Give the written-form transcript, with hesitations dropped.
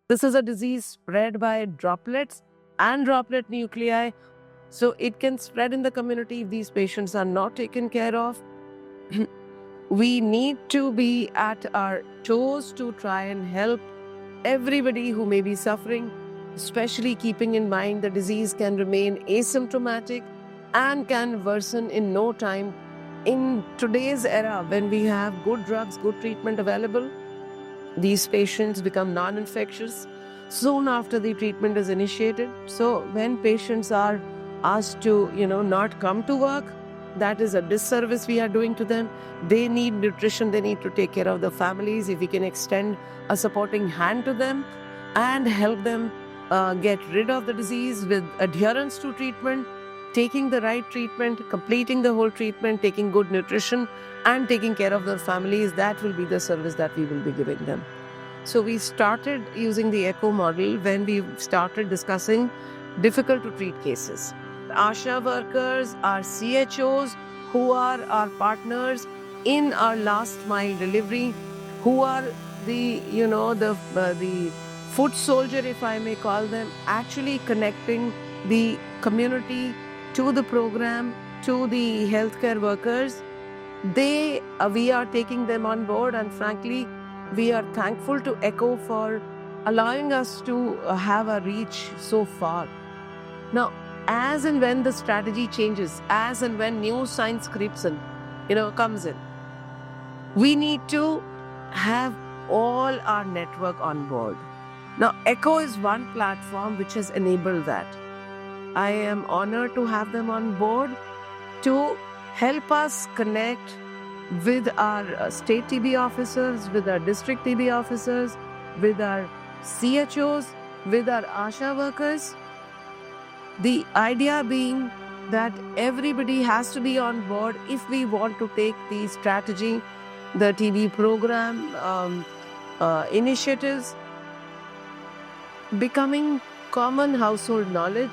This is a disease spread by droplets and droplet nuclei. So it can spread in the community if these patients are not taken care of. We need to be at our toes to try and help everybody who may be suffering, especially keeping in mind the disease can remain asymptomatic and can worsen in no time. In today's era, when we have good drugs, good treatment available, these patients become non-infectious soon after the treatment is initiated. So when patients are asked to, not come to work, that is a disservice we are doing to them. They need nutrition. They need to take care of the families. If we can extend a supporting hand to them and help them get rid of the disease with adherence to treatment, taking the right treatment, completing the whole treatment, taking good nutrition, and taking care of their families, that will be the service that we will be giving them. So we started using the ECHO model when we started discussing difficult to treat cases. ASHA workers, our CHOs, who are our partners in our last mile delivery, who are the foot soldier, if I may call them, actually connecting the community to the program, to the healthcare workers. We are taking them on board, and frankly, we are thankful to ECHO for allowing us to have a reach so far. Now, as and when the strategy changes, as and when new science creeps in, comes in, we need to have all our network on board. Now, ECHO is one platform which has enabled that. I am honored to have them on board to help us connect with our state TB officers, with our district TB officers, with our CHOs, with our ASHA workers. The idea being that everybody has to be on board if we want to take the strategy, the TB program, initiatives, becoming common household knowledge